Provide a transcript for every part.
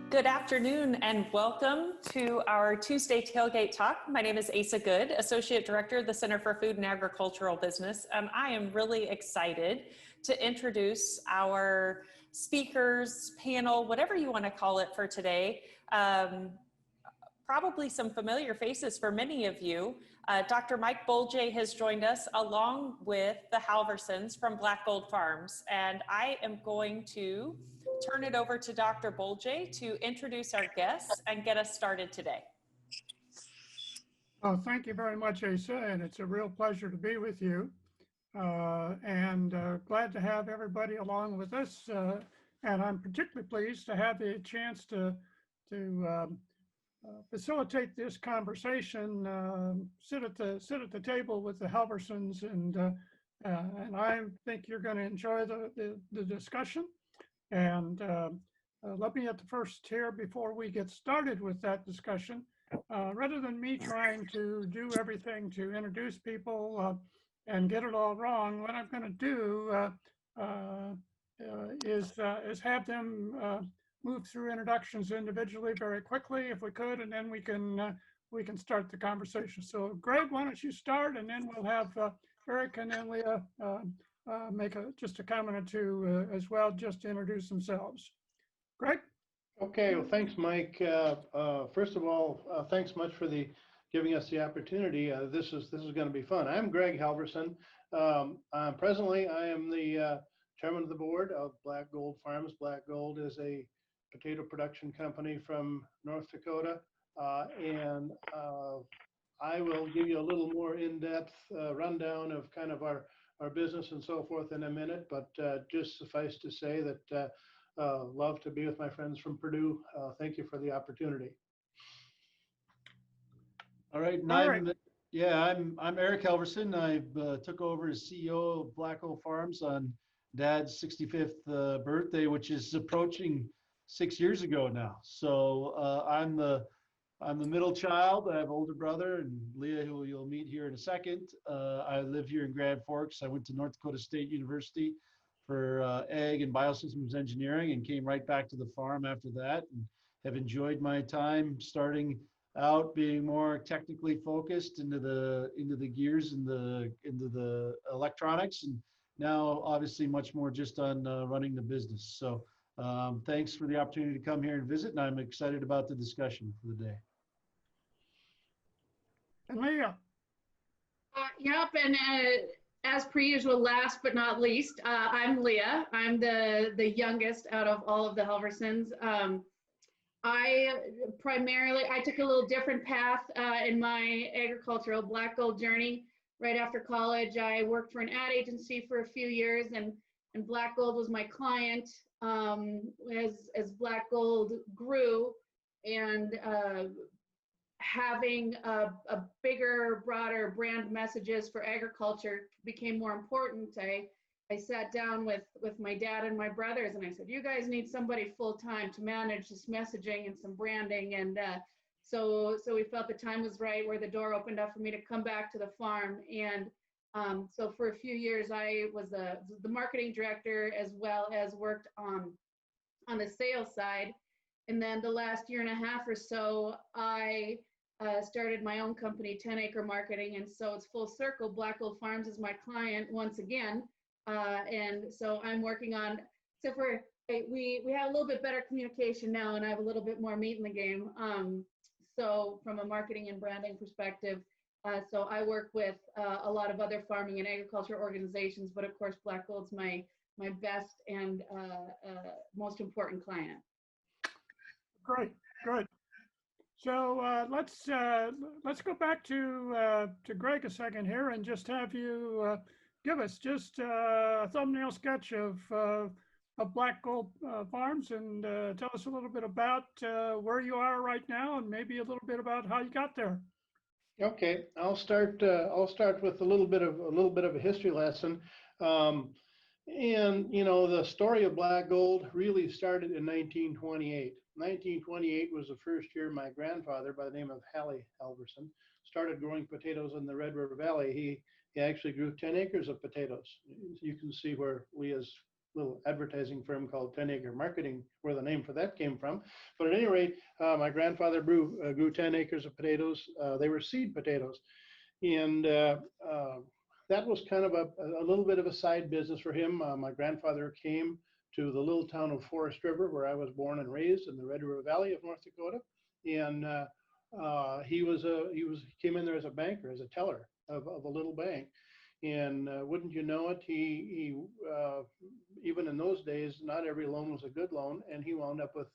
Good afternoon and welcome to our Tuesday Tailgate Talk. My name is Asa Good, Associate Director of the Center for Food and Agricultural Business. I am really excited to introduce our speakers, panel, whatever you want to call it for today. Probably some familiar faces for many of you. Dr. Mike Boehlje has joined us along with the Halversons from Black Gold Farms. And I am going to turn it over to Dr. Boehlje to introduce our guests and get us started today. Well, thank you very much, Asa, and it's a real pleasure to be with you. And glad to have everybody along with us. And I'm particularly pleased to have the chance to facilitate this conversation, sit at the table with the Halversons, and I think you're going to enjoy the discussion. And let me at the first here, before we get started with that discussion, rather than me trying to do everything to introduce people and get it all wrong, what I'm going to do is have them move through introductions individually very quickly, if we could, and then we can start the conversation. So, Greg, why don't you start, and then we'll have Eric and then Leah make just a comment or two as well, just to introduce themselves. Greg? Okay, well, thanks, Mike. First of all, thanks much for giving us the opportunity. This is going to be fun. I'm Gregg Halverson. Presently, I am the chairman of the board of Black Gold Farms. Black Gold is a potato production company from North Dakota, and I will give you a little more in-depth rundown of kind of our business and so forth in a minute, but just suffice to say that love to be with my friends from Purdue. Thank you for the opportunity. All right, I'm Eric Halverson. I took over as CEO of Black Gold Farms on Dad's 65th birthday, which is approaching 6 years ago now. So I'm the middle child. I have an older brother, and Leah, who you'll meet here in a second. I live here in Grand Forks. I went to North Dakota State University for ag and biosystems engineering, and came right back to the farm after that, and have enjoyed my time starting out being more technically focused into the gears and into the electronics, and now obviously much more just on running the business. So thanks for the opportunity to come here and visit, and I'm excited about the discussion for the day. And Leah? Yep, and as per usual, last but not least, I'm Leah. I'm the youngest out of all of the Halversons. I took a little different path in my agricultural Black Gold journey. Right after college, I worked for an ad agency for a few years, and Black Gold was my client as Black Gold grew, and having a bigger, broader brand messages for agriculture became more important. I sat down with my dad and my brothers, and I said, you guys need somebody full-time to manage this messaging and some branding. And so we felt the time was right, where the door opened up for me to come back to the farm. And so for a few years, I was the marketing director, as well as worked on the sales side. And then the last year and a half or so, I started my own company, 10 Acre Marketing. And so it's full circle. Black Gold Farms is my client once again. And so I'm working on, except for we have a little bit better communication now, and I have a little bit more meat in the game. So from a marketing and branding perspective, so I work with a lot of other farming and agriculture organizations, but of course, Black Gold's my best and most important client. Great, good. So let's go back to Greg a second here, and just have you give us just a thumbnail sketch of Black Gold Farms, and tell us a little bit about where you are right now, and maybe a little bit about how you got there. Okay, I'll start with a little bit of a history lesson. And the story of Black Gold really started in 1928. 1928 was the first year my grandfather, by the name of Leah Halverson, started growing potatoes in the Red River Valley. He actually grew 10 acres of potatoes. You can see where Leah's little advertising firm called 10 Acre Marketing, where the name for that came from. But at any rate, my grandfather grew 10 acres of potatoes. They were seed potatoes. And that was kind of a little bit of a side business for him. My grandfather came to the little town of Forest River, where I was born and raised in the Red River Valley of North Dakota. And he came in there as a banker, as a teller of a little bank. And wouldn't you know it, he even in those days, not every loan was a good loan, and he wound up with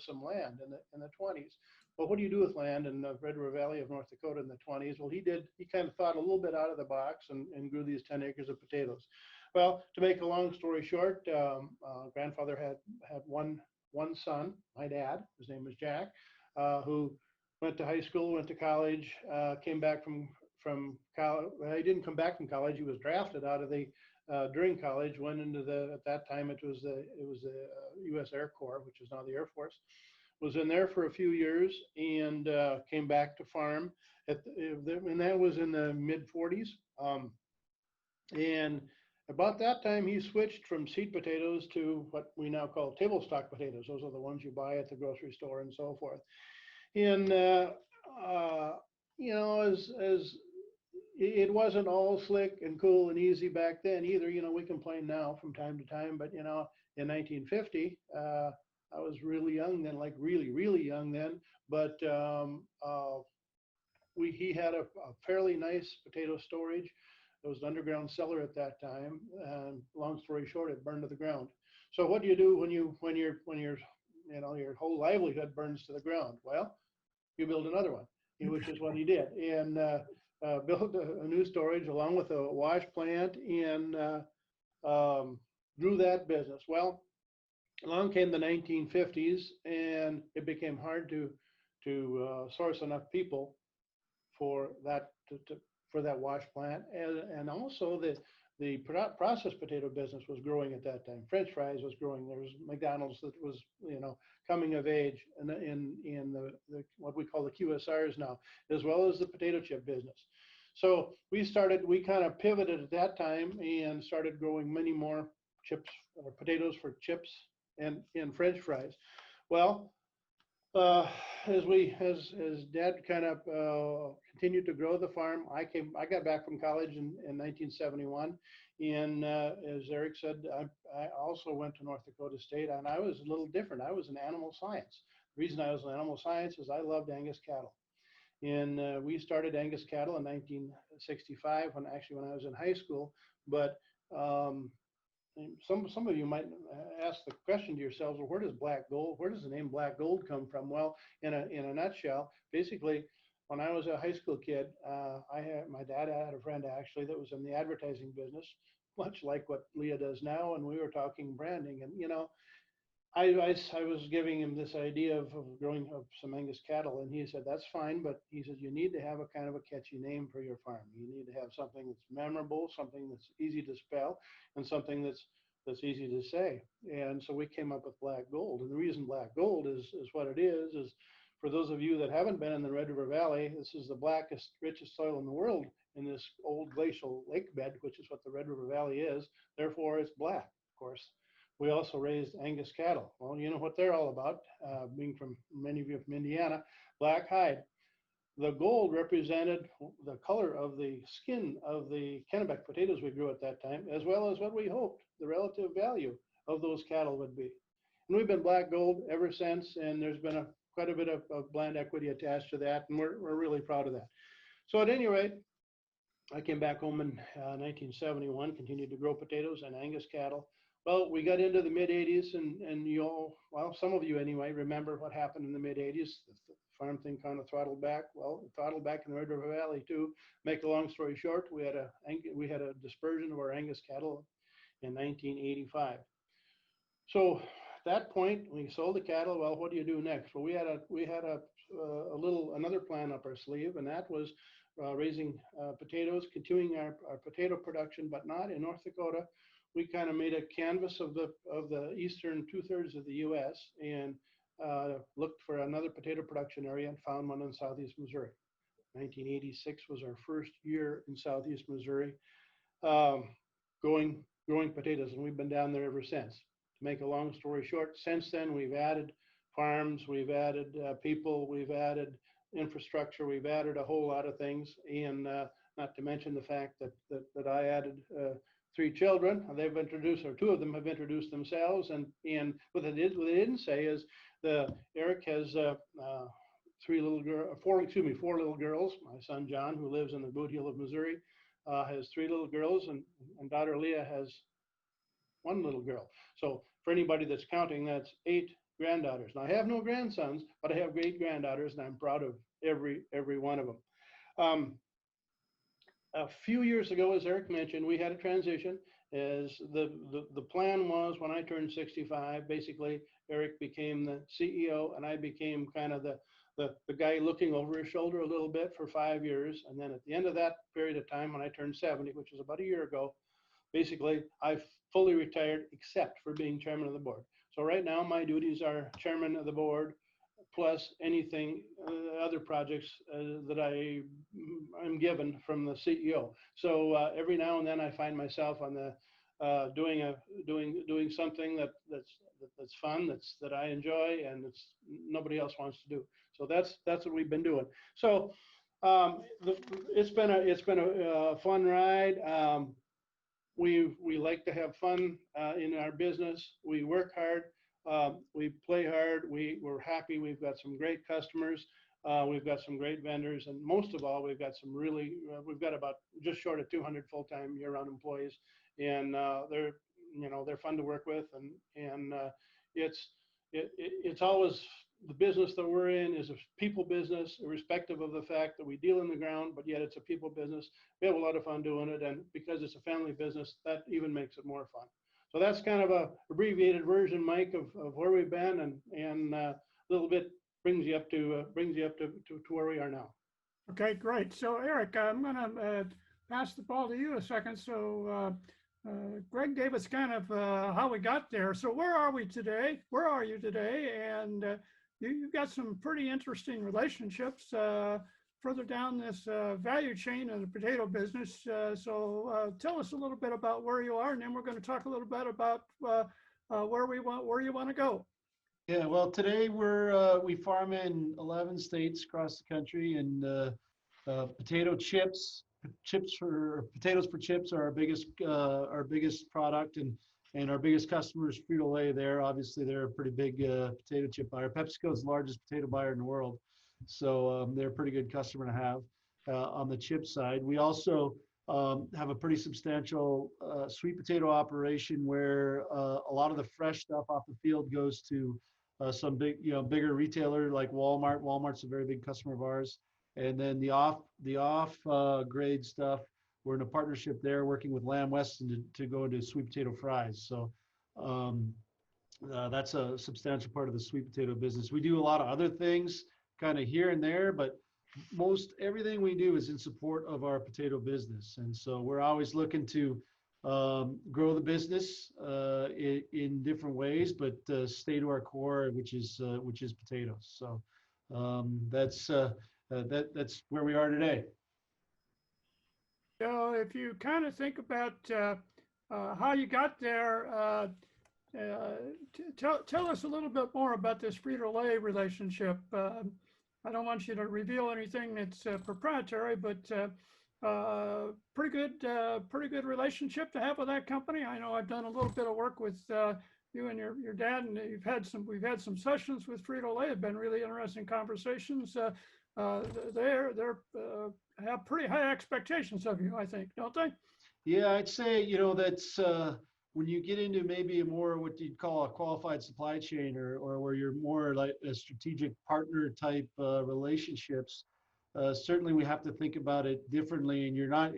some land in the 20s. Well, what do you do with land in the Red River Valley of North Dakota in the 20s? Well, he kind of thought a little bit out of the box and grew these 10 acres of potatoes. Well, to make a long story short, grandfather had one son, my dad, his name was Jack, who went to high school, went to college, came back from college. Well, he didn't come back from college. He was drafted out of the during college. Went into at that time it was the U.S. Air Corps, which is now the Air Force. Was in there for a few years and came back to farm. And that was in the mid 40s. And about that time, he switched from seed potatoes to what we now call table stock potatoes. Those are the ones you buy at the grocery store and so forth. And as it wasn't all slick and cool and easy back then either. We complain now from time to time, but in 1950, I was really young then, like really, really young then. But he had a fairly nice potato storage. It was an underground cellar at that time. And long story short, it burned to the ground. So what do you do when your whole livelihood burns to the ground? Well, you build another one, which is what he did, and built a new storage along with a wash plant and grew that business. Well, along came the 1950s, and it became hard to source enough people for that for that wash plant, and also the processed potato business was growing at that time. French fries was growing. There was McDonald's that was coming of age in the what we call the QSRs now, as well as the potato chip business. So we kind of pivoted at that time and started growing many more chips or potatoes for chips and French fries. Well, as Dad kind of continued to grow the farm, I got back from college in 1971, and as Eric said, I also went to North Dakota State, and I was a little different. I was in animal science. The reason I was in animal science is I loved Angus cattle, and we started Angus cattle in 1965 when I was in high school. But some of you might ask the question to yourselves, well, where does the name Black Gold come from? Well, in a nutshell, basically, when I was a high school kid, my dad had a friend actually that was in the advertising business, much like what Leah does now, and we were talking branding. And I was giving him this idea of growing some Angus cattle, and he said, that's fine, but he said, you need to have a kind of a catchy name for your farm. You need to have something that's memorable, something that's easy to spell, and something that's easy to say. And so we came up with Black Gold. And the reason Black Gold is what it is for those of you that haven't been in the Red River Valley, this is the blackest, richest soil in the world in this old glacial lake bed, which is what the Red River Valley is. Therefore, it's black, of course. We also raised Angus cattle. Well, you know what they're all about, being from many of you from Indiana, black hide. The gold represented the color of the skin of the Kennebec potatoes we grew at that time, as well as what we hoped the relative value of those cattle would be. And we've been Black Gold ever since, and there's been quite a bit of brand equity attached to that, and we're really proud of that. So at any rate, I came back home in 1971, continued to grow potatoes and Angus cattle. Well, we got into the mid 80s, and some of you anyway, remember what happened in the mid 80s. The farm thing kind of throttled back. Well, it throttled back in the Red River Valley too. Make a long story short, we had a dispersion of our Angus cattle in 1985. So at that point, we sold the cattle. Well, what do you do next? Well, we had another plan up our sleeve, and that was raising potatoes, continuing our potato production, but not in North Dakota. We kind of made a canvas of the eastern 2/3 of the U.S. and looked for another potato production area and found one in southeast Missouri. 1986 was our first year in southeast Missouri, going growing potatoes, and we've been down there ever since. To make a long story short, since then we've added farms, we've added people, we've added infrastructure, we've added a whole lot of things, and not to mention the fact that I added 3 children. They've introduced, or 2 of them have introduced themselves, and what they didn't say is Eric has 4 little girls. My son John, who lives in the Boehlje of Missouri, has 3 little girls, and daughter Leah has 1 little girl. So for anybody that's counting, that's 8 granddaughters. Now I have no grandsons, but I have great granddaughters, and I'm proud of every one of them. A few years ago, as Eric mentioned, we had a transition. As the plan was, when I turned 65, basically Eric became the CEO, and I became kind of the guy looking over his shoulder a little bit for 5 years. And then at the end of that period of time, when I turned 70, which was about a year ago, basically I fully retired except for being chairman of the board. So right now my duties are chairman of the board, plus anything, other projects that I'm given from the CEO. So every now and then I find myself on the doing something that's fun, that I enjoy, and it's nobody else wants to do. So that's what we've been doing. So it's been a fun ride. We like to have fun in our business. We work hard. We play hard. We're happy. We've got some great customers. We've got some great vendors, and most of all, we've got some really. We've got about just short of 200 full-time year-round employees, and they're fun to work with, and it's always the business that we're in is a people business, irrespective of the fact that we deal in the ground, but yet it's a people business. We have a lot of fun doing it, and because it's a family business, that even makes it more fun. So that's kind of a abbreviated version, Mike, of where we've been, and a little bit brings you up to where we are now. Okay, great. So Eric, I'm going to pass the ball to you a second. So Gregg gave us kind of how we got there. So where are we today? Where are you today? And you've got some pretty interesting relationships further down this value chain in the potato business. So tell us a little bit about where you are, and then we're going to talk a little bit about where you want to go. Yeah, well, today we farm in 11 states across the country, and potato chips, potatoes for chips are our biggest product, and our biggest customer is Frito-Lay. Obviously they're a pretty big potato chip buyer. PepsiCo is the largest potato buyer in the world, so they're a pretty good customer to have on the chip side. We also have a pretty substantial sweet potato operation where a lot of the fresh stuff off the field goes to some bigger retailer like Walmart. Walmart's a very big customer of ours. And then the off grade stuff, we're in a partnership there working with Lamb Weston to go into sweet potato fries. So that's a substantial part of the sweet potato business. We do a lot of other things kind of here and there, but most everything we do is in support of our potato business. And so we're always looking to grow the business in different ways, but stay to our core, which is potatoes. So that's where we are today. So if you kind of think about how you got there, tell us a little bit more about this Frito-Lay relationship. I don't want you to reveal anything that's proprietary, but pretty good relationship to have with that company. I know I've done a little bit of work with you and your dad, and we've had some sessions with Frito-Lay. Have been really interesting conversations. They have pretty high expectations of you, I think, don't they? Yeah, I'd say that's when you get into maybe a more what you'd call a qualified supply chain, or where you're more like a strategic partner type relationships. Certainly, we have to think about it differently. And we're not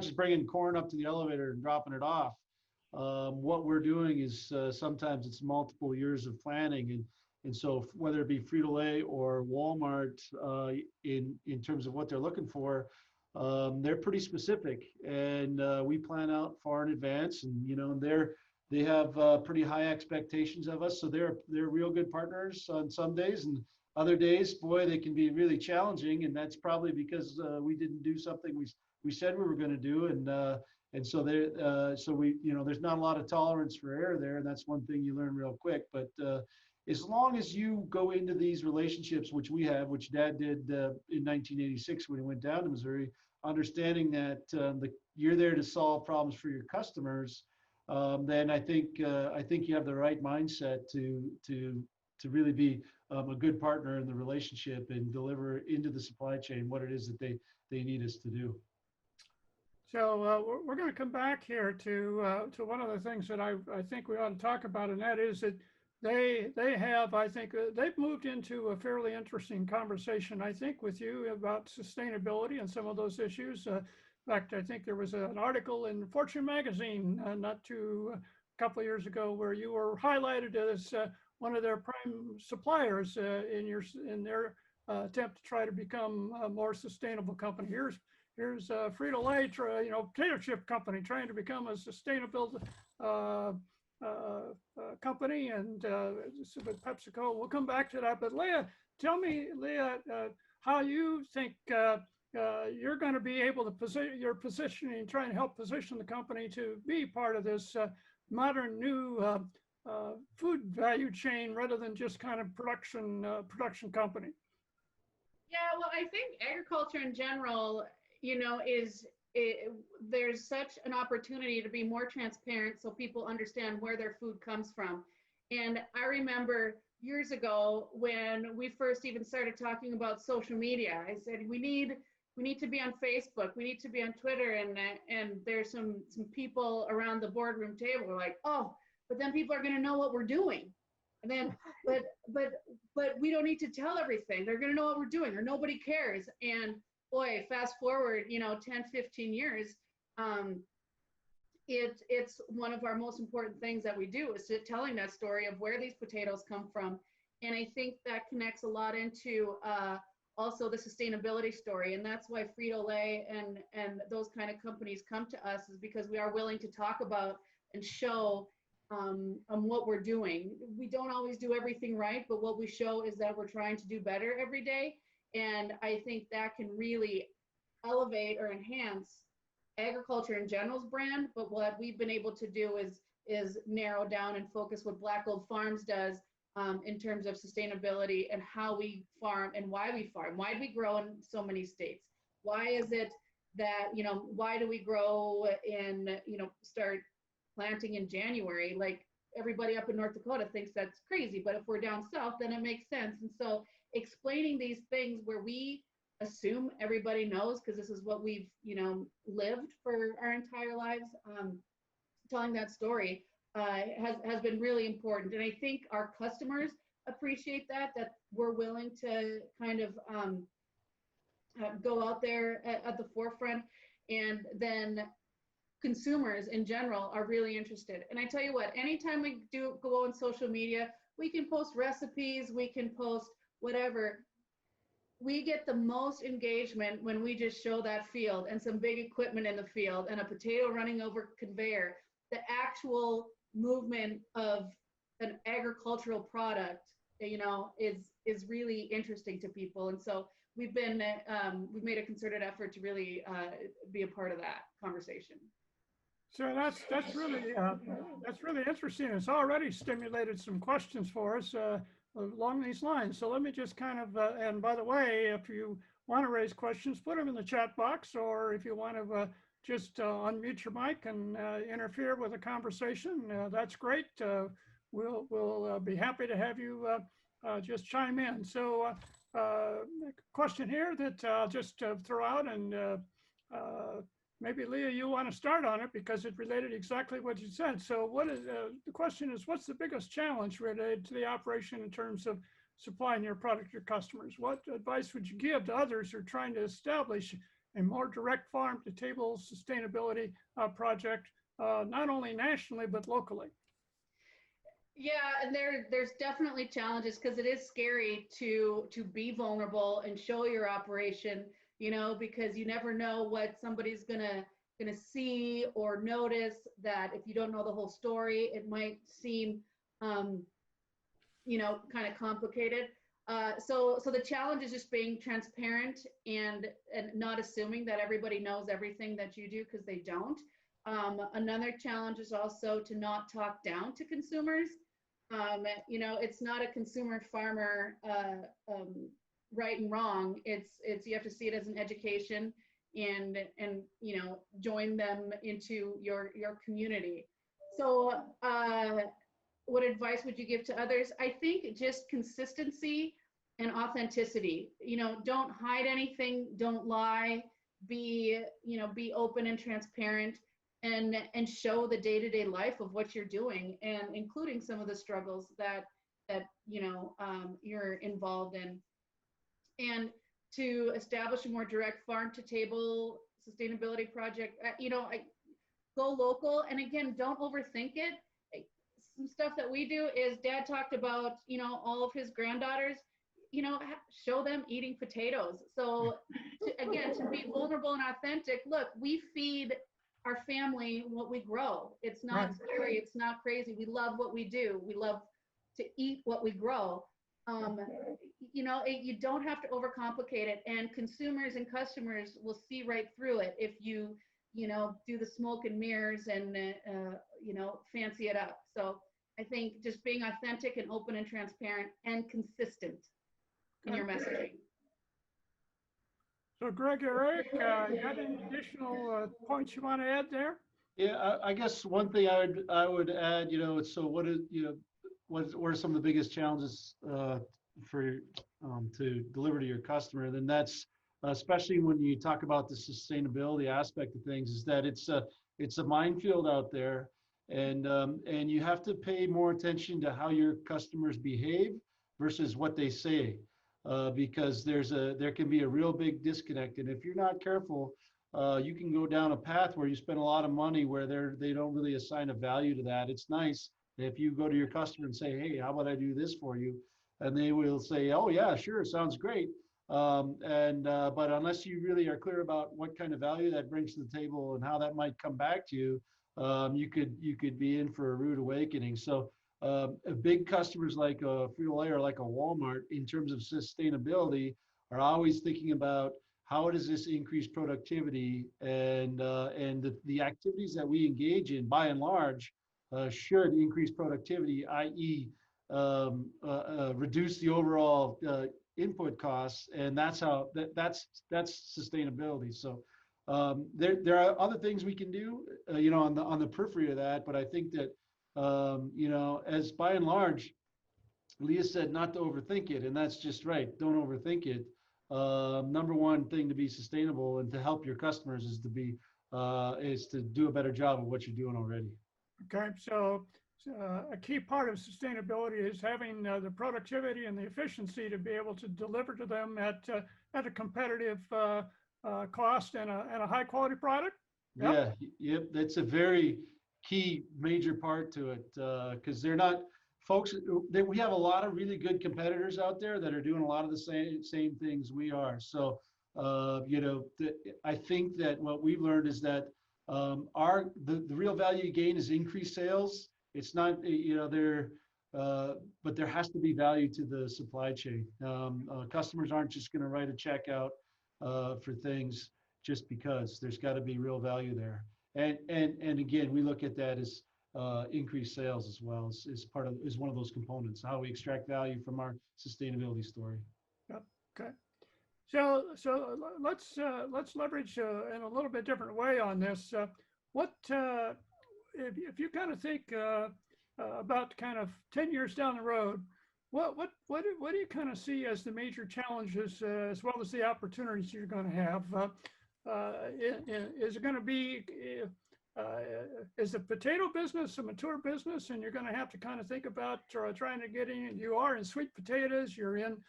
just bringing corn up to the elevator and dropping it off. What we're doing is sometimes it's multiple years of planning, and so whether it be Frito-Lay or Walmart, in terms of what they're looking for, they're pretty specific, and we plan out far in advance. And they have pretty high expectations of us. So they're real good partners on some days, and other days, boy, they can be really challenging. And that's probably because we didn't do something we said we were going to do, And so there's not a lot of tolerance for error there, and that's one thing you learn real quick. But as long as you go into these relationships, which we have, which Dad did in 1986 when he went down to Missouri, understanding that you're there to solve problems for your customers, then I think you have the right mindset to really be a good partner in the relationship and deliver into the supply chain what it is that they need us to do. So we're going to come back here to one of the things that I think we ought to talk about, and that is that they have, I think, they've moved into a fairly interesting conversation, I think, with you about sustainability and some of those issues. In fact, I think there was an article in Fortune magazine a couple of years ago where you were highlighted as one of their prime suppliers in their attempt to try to become a more sustainable company. Here's Frito-Lay, potato chip company trying to become a sustainable company, and with PepsiCo. We'll come back to that. But Leah, tell me, how you think you're going to be able to positioning, try and help position the company to be part of this modern new food value chain rather than just kind of production company. Yeah, well, I think agriculture in general, there's such an opportunity to be more transparent so people understand where their food comes from. And I remember years ago when we first even started talking about social media, I said, we need to be on Facebook, we need to be on Twitter, and there's some people around the boardroom table who are like, oh, but then people are going to know what we're doing. And then, but we don't need to tell everything. They're going to know what we're doing, or nobody cares. And boy, fast forward, 10, 15 years, it's one of our most important things that we do is telling that story of where these potatoes come from. And I think that connects a lot into also the sustainability story. And that's why Frito-Lay and those kind of companies come to us, is because we are willing to talk about and show what we're doing. We don't always do everything right, but what we show is that we're trying to do better every day. And I think that can really elevate or enhance agriculture in general's brand. But what we've been able to do is narrow down and focus what Black Gold Farms does in terms of sustainability and how we farm and why we farm. Why do we grow in so many states? Why is it that, why do we grow in, start planting in January? Like everybody up in North Dakota thinks that's crazy, but if we're down south, then it makes sense. And so explaining these things where we assume everybody knows, because this is what we've, lived for our entire lives, telling that story has been really important. And I think our customers appreciate that we're willing to kind of go out there at the forefront. And then consumers in general are really interested. And I tell you what, anytime we do go on social media, we can post recipes, we can post whatever. We get the most engagement when we just show that field and some big equipment in the field and a potato running over conveyor. The actual movement of an agricultural product, is really interesting to people. And so we've made a concerted effort to really be a part of that conversation. So that's really interesting. It's already stimulated some questions for us along these lines. So let me just kind of, and by the way, if you want to raise questions, put them in the chat box, or if you want to just unmute your mic and interfere with the conversation, that's great. We'll be happy to have you just chime in. So question here that I'll just throw out, and maybe Leah, you want to start on it because it related exactly what you said. So the question is, what's the biggest challenge related to the operation in terms of supplying your product to your customers? What advice would you give to others who are trying to establish a more direct farm to table sustainability project, not only nationally, but locally? Yeah, and there's definitely challenges, because it is scary to be vulnerable and show your operation, because you never know what somebody's gonna see or notice. That if you don't know the whole story, it might seem kind of complicated. So the challenge is just being transparent and not assuming that everybody knows everything that you do, because they don't. Another challenge is also to not talk down to consumers. It's not a consumer farmer right and wrong. It's you have to see it as an education and join them into your community. So what advice would you give to others? I think just consistency and authenticity. Don't hide anything, don't lie, be open and transparent, and show the day-to-day life of what you're doing, and including some of the struggles that you're involved in. And to establish a more direct farm to table sustainability project, I go local, and again, don't overthink it. Some stuff that we do is Dad talked about, all of his granddaughters, show them eating potatoes. So to be vulnerable and authentic, look, we feed our family what we grow. It's not Right. scary. It's not crazy. We love what we do. We love to eat what we grow. You don't have to overcomplicate it, and consumers and customers will see right through it if you do the smoke and mirrors and fancy it up. So I think just being authentic and open and transparent and consistent in your messaging. So Greg or Eric, you got any additional points you want to add there? Yeah, I guess one thing I would add, so what are some of the biggest challenges for to deliver to your customer? Then that's especially when you talk about the sustainability aspect of things, is that it's a minefield out there, and you have to pay more attention to how your customers behave versus what they say, because there can be a real big disconnect, and if you're not careful, you can go down a path where you spend a lot of money where they don't really assign a value to that. It's nice if you go to your customer and say, hey, how about I do this for you? And they will say, oh yeah, sure, sounds great. But unless you really are clear about what kind of value that brings to the table and how that might come back to you, you could be in for a rude awakening. So big customers like a Frito-Lay or like a Walmart, in terms of sustainability, are always thinking about how does this increase productivity, and the activities that we engage in, by and large, should increase productivity, i.e., reduce the overall input costs, and that's sustainability. So there are other things we can do, on the periphery of that, but I think that as by and large, Leah said not to overthink it, and that's just right. Don't overthink it. Number one thing to be sustainable and to help your customers is to do a better job of what you're doing already. Okay, so a key part of sustainability is having the productivity and the efficiency to be able to deliver to them at a competitive cost and a high quality product. Yep. Yeah, yep. That's a very key major part to it, because they're not folks. We have a lot of really good competitors out there that are doing a lot of the same things we are. So I think that what we've learned is that the real value gain is increased sales. It's not, but there has to be value to the supply chain. Customers aren't just going to write a check out for things just because. There's got to be real value there. And again, we look at that as increased sales as well as one of those components, how we extract value from our sustainability story. Yep. Okay. So let's leverage in a little bit different way on this. If you kind of think about kind of 10 years down the road, what do you kind of see as the major challenges as well as the opportunities you're going to have? Is it going to be is the potato business a mature business, and you're going to have to kind of think about trying to get in? You are in sweet potatoes. You're in.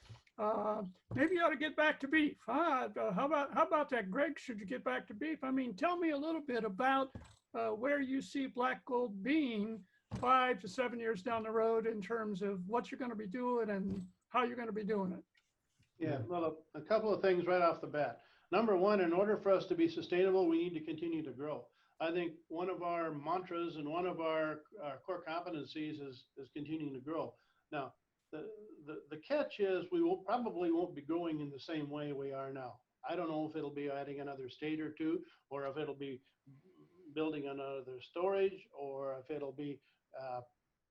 Maybe you ought to get back to beef. How about that, Greg? Should you get back to beef? I mean, tell me a little bit about where you see Black Gold being 5 to 7 years down the road in terms of what you're going to be doing and how you're going to be doing it. Yeah, well, a couple of things right off the bat. Number one, in order for us to be sustainable, we need to continue to grow. I think one of our mantras and one of our core competencies is continuing to grow. Now, the catch is we probably won't be growing in the same way we are now. I don't know if it'll be adding another state or two, or if it'll be building another storage, or if it'll be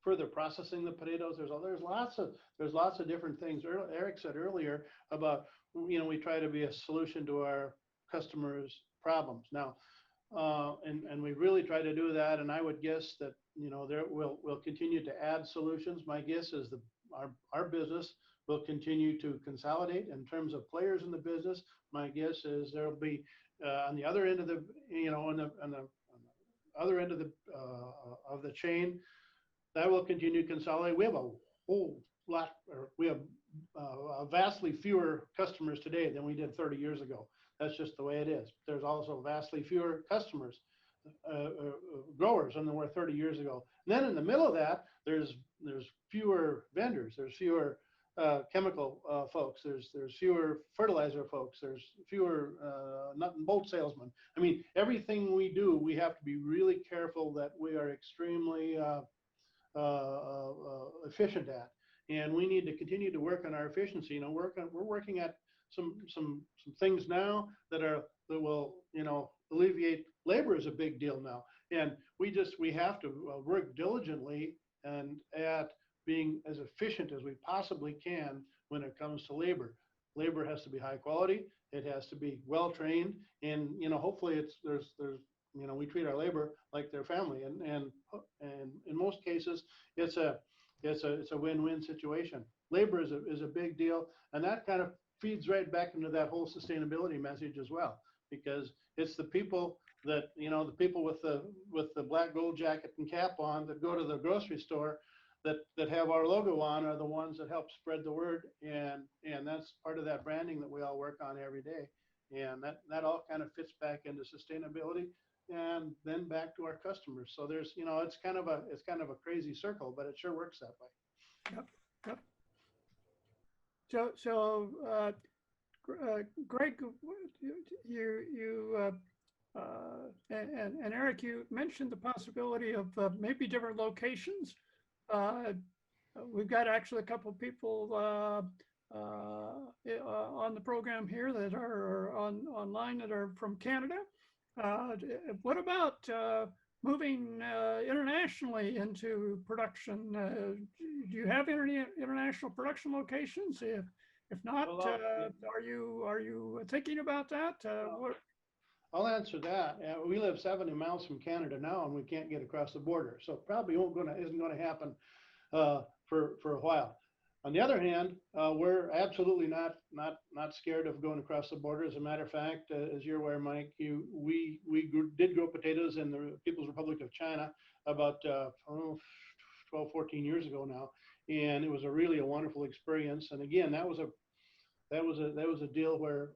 further processing the potatoes. There's lots of different things. Eric said earlier about, we try to be a solution to our customers' problems. Now, and we really try to do that. And I would guess that, we'll continue to add solutions. My guess is that our business will continue to consolidate in terms of players in the business. My guess is there'll be on the other end of the, on the other end of the chain, that will continue to consolidate. We have a whole lot, or we have vastly fewer customers today than we did 30 years ago. That's just the way it is. There's also vastly fewer customers, growers than there were 30 years ago. And then in the middle of that, there's fewer vendors. There's fewer chemical folks. There's fewer fertilizer folks. There's fewer nut and bolt salesmen. I mean, everything we do, we have to be really careful that we are extremely efficient at. And we need to continue to work on our efficiency. We're working at some things now that will alleviate labor is a big deal now, and we have to work diligently and at being as efficient as we possibly can when it comes to labor. Labor has to be high quality. It has to be well trained, and hopefully we treat our labor like their family, and in most cases it's a win-win situation. Labor is a big deal, and that kind of feeds right back into that whole sustainability message as well, because it's the people that, the people with the black gold jacket and cap on that go to the grocery store that have our logo on are the ones that help spread the word, and that's part of that branding that we all work on every day, and that all kind of fits back into sustainability and then back to our customers. So there's, it's kind of a crazy circle, but it sure works that way. Yep. So Gregg, and Eric, you mentioned the possibility of maybe different locations. We've got actually a couple of people on the program here that are online that are from Canada. What about moving internationally into production? Do you have international production locations? If not, are you thinking about that? I'll answer that. We live 70 miles from Canada now, and we can't get across the border, so probably isn't going to happen for a while. On the other hand, we're absolutely not scared of going across the border. As a matter of fact, as you're aware, Mike, we did grow potatoes in the People's Republic of China about 12, 14 years ago now, and it was really a wonderful experience. And again, that was a deal where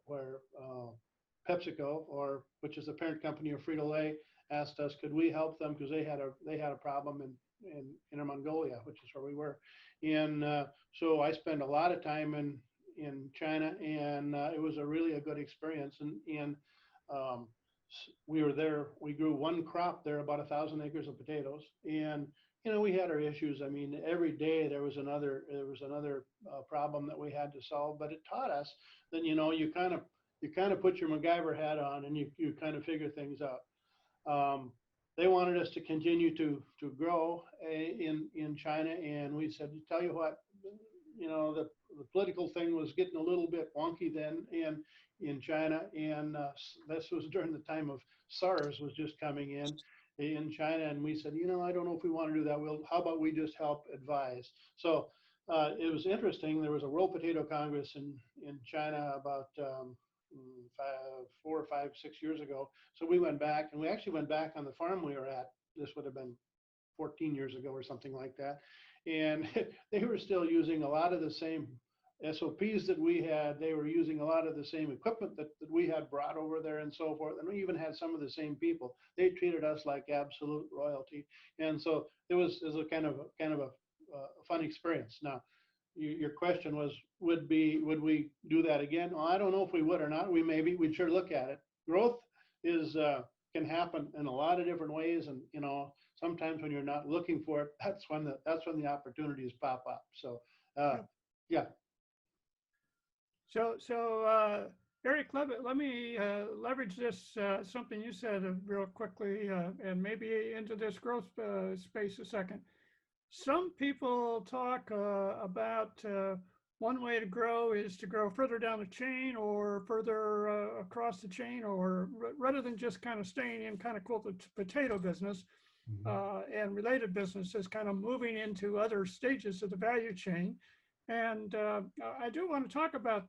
PepsiCo, which is the parent company of Frito-Lay, asked us, could we help them, because they had a problem in Inner Mongolia, which is where we were. And so I spent a lot of time in China, and it was really a good experience. And we were there. We grew one crop there, about 1,000 acres of potatoes, and we had our issues. I mean, every day there was another problem that we had to solve. But it taught us that you kind of put your MacGyver hat on, and you kind of figure things out. They wanted us to continue to grow in China, and we said, tell you what, the political thing was getting a little bit wonky then in China, and this was during the time of SARS was just coming in China, and we said, I don't know if we want to do that. How about we just help advise? So it was interesting. There was a World Potato Congress in China about 4 or 5, 6 years ago. So we went back, and we actually went back on the farm we were at. This would have been 14 years ago or something like that. And they were still using a lot of the same SOPs that we had. They were using a lot of the same equipment that we had brought over there and so forth. And we even had some of the same people. They treated us like absolute royalty. And so it was a kind of a fun experience. Now, your question was, would we do that again? Well, I don't know if we would or not. We'd sure look at it. Growth can happen in a lot of different ways, and sometimes when you're not looking for it, that's when the opportunities pop up. So yeah. So Eric, let me leverage this, something you said real quickly, and maybe into this growth space a second. Some people talk about one way to grow is to grow further down the chain or further across the chain, or rather than just kind of staying in kind of quote the potato business and related businesses, kind of moving into other stages of the value chain. And I do want to talk about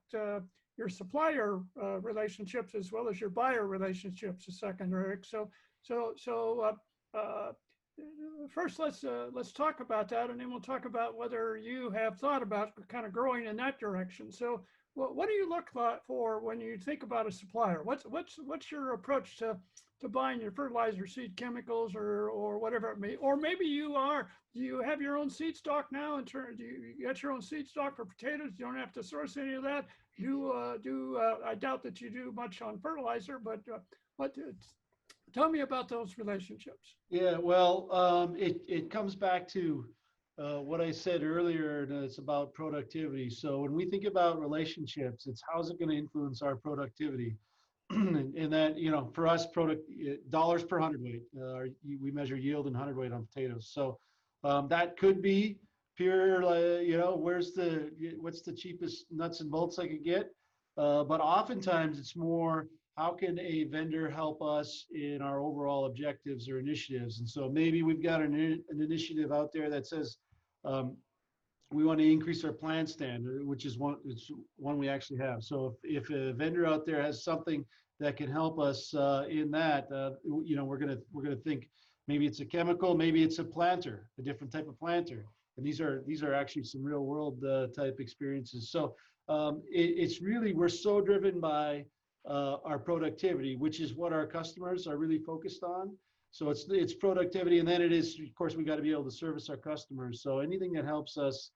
your supplier relationships as well as your buyer relationships a second, Eric. Uh, First, let's talk about that, and then we'll talk about whether you have thought about kind of growing in that direction. So, what do you look for when you think about a supplier? What's your approach to buying your fertilizer, seed chemicals, or whatever it may? Or maybe do you have your own seed stock now? Do you get your own seed stock for potatoes? You don't have to source any of that. I doubt that you do much on fertilizer, but what? Tell me about those relationships. Yeah, well, it comes back to what I said earlier, and it's about productivity. So when we think about relationships, it's how's it going to influence our productivity? And that, for us, dollars per hundredweight. We measure yield in hundredweight on potatoes. So that could be pure, what's the cheapest nuts and bolts I could get? But oftentimes it's more, how can a vendor help us in our overall objectives or initiatives? And so maybe we've got an initiative out there that says we want to increase our plant stand, which is one we actually have. So if a vendor out there has something that can help us in that, we're gonna think maybe it's a chemical, maybe it's a planter, a different type of planter. And these are actually some real world type experiences. So it's really, we're so driven by our productivity, which is what our customers are really focused on. So it's productivity, and then it is, of course, we got to be able to service our customers. So anything that helps us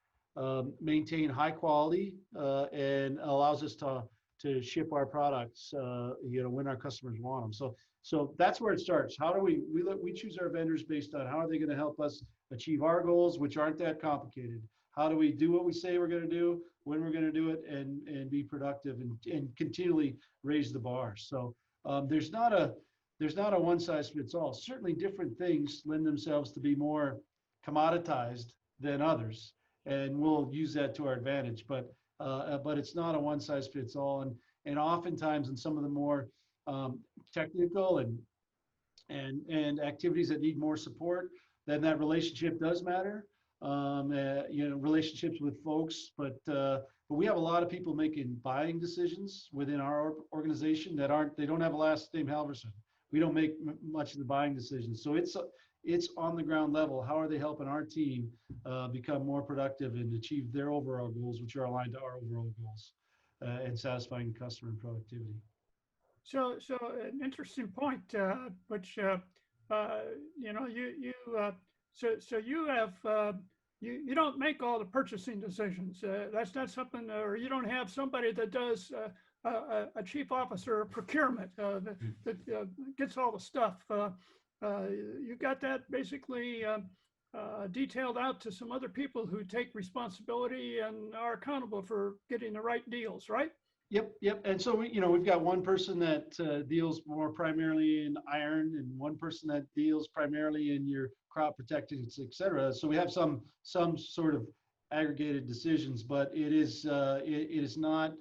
maintain high quality and allows us to ship our products, when our customers want them. So that's where it starts. How do we choose our vendors based on how are they going to help us achieve our goals, which aren't that complicated. How do we do what we say we're going to do, when we're going to do it, and be productive and continually raise the bar. So there's not a one size fits all. Certainly different things lend themselves to be more commoditized than others, and we'll use that to our advantage. But it's not a one size fits all. And oftentimes in some of the more technical and activities that need more support, then that relationship does matter. Relationships with folks, but we have a lot of people making buying decisions within our organization that they don't have a last name Halverson. We don't make much of the buying decisions. So it's on the ground level. How are they helping our team become more productive and achieve their overall goals, which are aligned to our overall goals, and satisfying customer and productivity. So an interesting point, which you have you don't make all the purchasing decisions. That's not something, or you don't have somebody that does a chief officer of procurement that gets all the stuff. You got that basically detailed out to some other people who take responsibility and are accountable for getting the right deals, right? Yep. And so we've got one person that deals more primarily in iron, and one person that deals primarily in your crop protectants, et cetera. So we have some sort of aggregated decisions, but it is not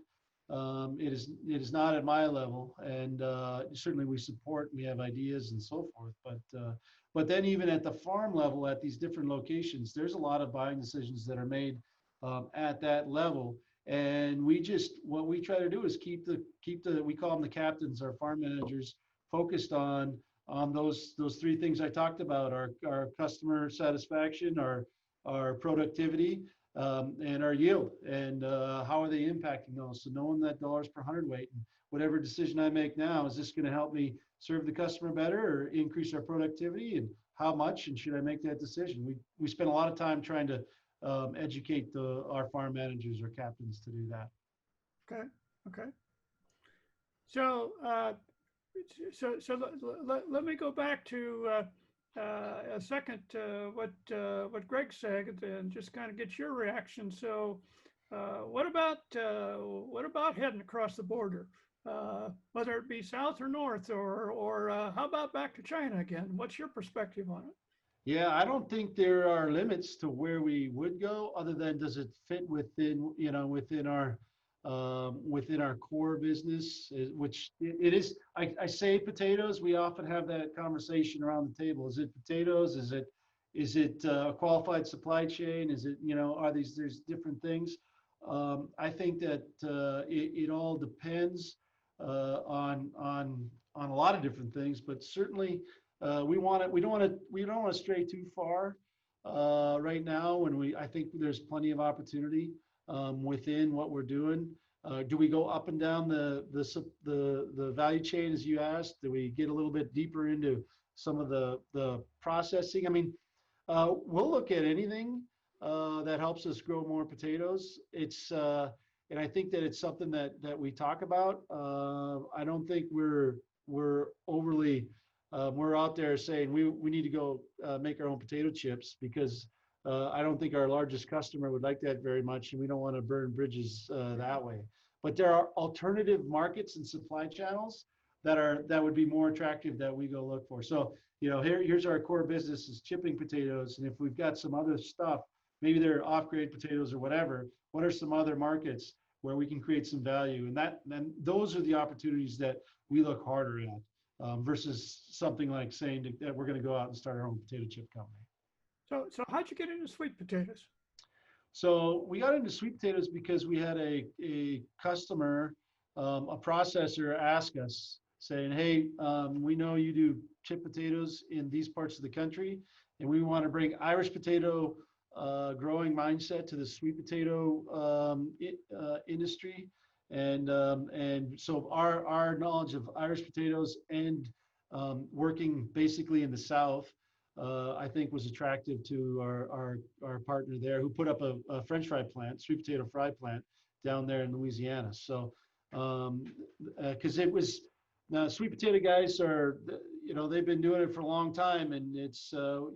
at my level. And certainly we support, we have ideas and so forth. But then even at the farm level, at these different locations, there's a lot of buying decisions that are made at that level. And what we try to do is keep the we call them the captains, our farm managers, focused on those three things I talked about: our customer satisfaction, our productivity, and our yield, and how are they impacting those. So knowing that dollars per hundredweight, and whatever decision I make now, is this going to help me serve the customer better or increase our productivity, and how much, and should I make that decision? We spend a lot of time trying to educate our farm managers or captains to do that. Okay. So let me go back to a second what Gregg said, and just kind of get your reaction. So what about heading across the border? whether it be south or north, or how about back to China again? What's your perspective on it? Yeah, I don't think there are limits to where we would go, other than does it fit within, within our core business, which it is. I say potatoes. We often have that conversation around the table. Is it potatoes? Is it a qualified supply chain? Is it, are there's different things. I think that it all depends on a lot of different things, but certainly we don't want to stray too far right now I think there's plenty of opportunity within what we're doing. Do we go up and down the value chain, as you asked? Do we get a little bit deeper into some of the processing? I mean, we'll look at anything that helps us grow more potatoes. And I think that it's something that we talk about. I don't think we're overly we're out there saying we need to go make our own potato chips, because I don't think our largest customer would like that very much, and we don't want to burn bridges that way. But there are alternative markets and supply channels that would be more attractive that we go look for. So here's our core business is chipping potatoes, and if we've got some other stuff, maybe they're off-grade potatoes or whatever, what are some other markets where we can create some value? And then those are the opportunities that we look harder at. Versus something like saying that we're going to go out and start our own potato chip company. So how'd you get into sweet potatoes? So we got into sweet potatoes because we had a customer, a processor, ask us saying, "Hey, we know you do chip potatoes in these parts of the country, and we want to bring Irish potato growing mindset to the sweet potato industry." And so our knowledge of Irish potatoes and working basically in the South, I think was attractive to our partner there, who put up a French fry plant, sweet potato fry plant down there in Louisiana. So because it was, now sweet potato guys are, they've been doing it for a long time, and it's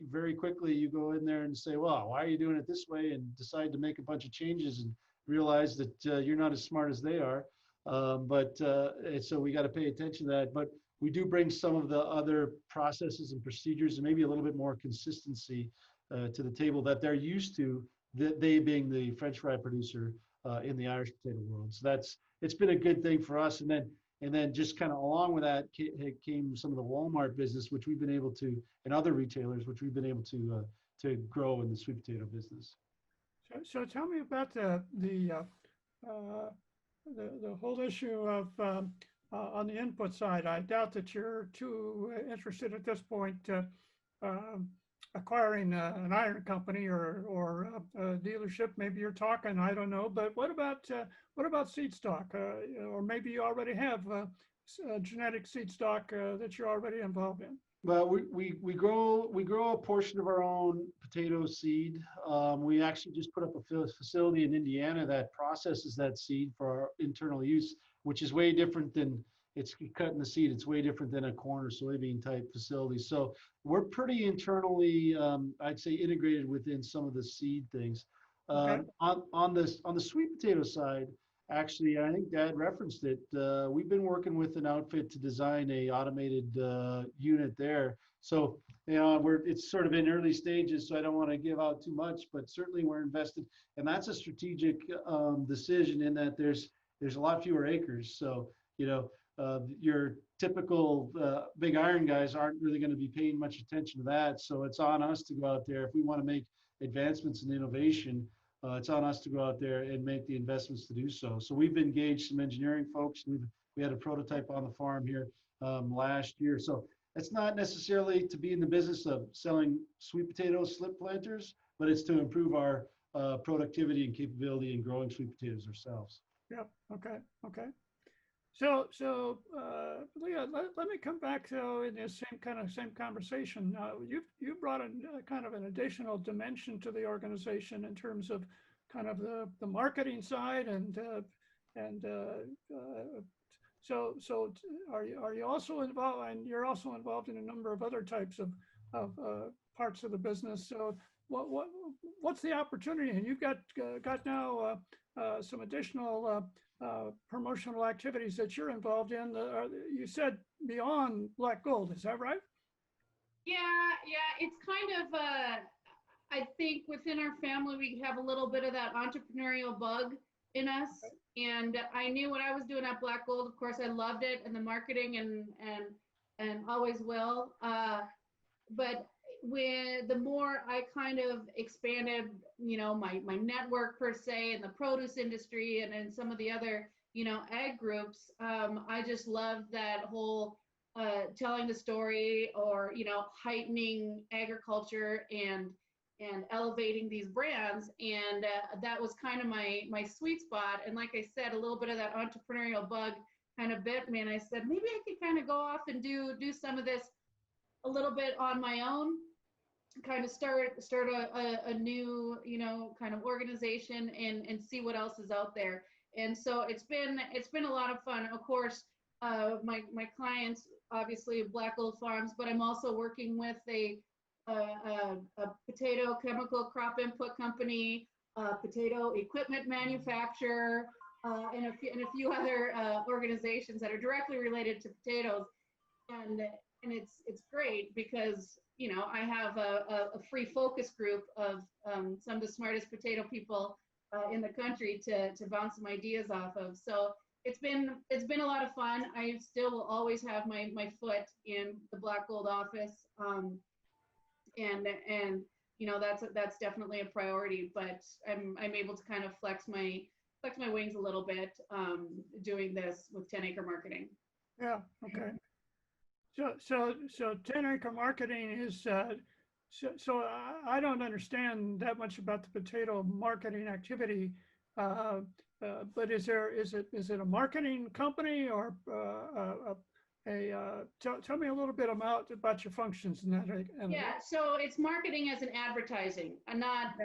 very quickly you go in there and say, well, why are you doing it this way? And decide to make a bunch of changes and realize that you're not as smart as they are. And so we got to pay attention to that. But we do bring some of the other processes and procedures and maybe a little bit more consistency to the table that they're used to, they being the French fry producer in the Irish potato world. So it's been a good thing for us. And then just kind of along with that came some of the Walmart business, which we've been able to, and other retailers, which we've been able to grow in the sweet potato business. So tell me about the whole issue of on the input side. I doubt that you're too interested at this point acquiring an iron company or a dealership. Maybe you're talking, I don't know. But what about seed stock? Or maybe you already have genetic seed stock that you're already involved in. Well, we grow a portion of our own potato seed. We actually just put up a facility in Indiana that processes that seed for our internal use, which is way different than it's cutting the seed. It's way different than a corn or soybean type facility. So we're pretty internally, I'd say, integrated within some of the seed things. Okay. On the sweet potato side, actually, I think Dad referenced it. We've been working with an outfit to design a automated unit there. So, it's sort of in early stages, so I don't want to give out too much, but certainly we're invested. And that's a strategic decision in that there's a lot fewer acres. So, your typical big iron guys aren't really going to be paying much attention to that. So it's on us to go out there. If we want to make advancements in innovation, it's on us to go out there and make the investments to do so. So we've engaged some engineering folks. We had a prototype on the farm here last year. So it's not necessarily to be in the business of selling sweet potato slip planters, but it's to improve our productivity and capability in growing sweet potatoes ourselves. Yep. Okay. So Leah, let me come back to in this same conversation. You brought in kind of an additional dimension to the organization in terms of kind of the marketing side, and so are you also involved? And you're also involved in a number of other types of parts of the business. So what's the opportunity? And you've got now some additional promotional activities that you're involved in. You said beyond Black Gold, is that right? Yeah, it's kind of I think within our family we have a little bit of that entrepreneurial bug in us. And I knew what I was doing at Black Gold. Of course, I loved it and the marketing and always will. But the more I kind of expanded, my network per se in the produce industry and in some of the other, ag groups, I just loved that whole telling the story or, heightening agriculture and elevating these brands. And that was kind of my sweet spot. And like I said, a little bit of that entrepreneurial bug kind of bit me. And I said, maybe I could kind of go off and do some of this a little bit on my own, kind of start a new, kind of organization and see what else is out there. And so it's been a lot of fun. Of course, my clients, obviously Black Gold Farms, but I'm also working with a potato chemical crop input company, potato equipment manufacturer, and a few other organizations that are directly related to potatoes. And it's great because I have a free focus group of some of the smartest potato people in the country to bounce some ideas off of. So it's been a lot of fun. I still will always have my foot in the Black Gold office, and that's definitely a priority. But I'm able to kind of flex my wings a little bit doing this with 10 Acre Marketing. Yeah. Okay. So 10 Acre Marketing is, so I don't understand that much about the potato marketing activity, but is it a marketing company or tell me a little bit about your functions in that? Yeah, so it's marketing as an advertising, and not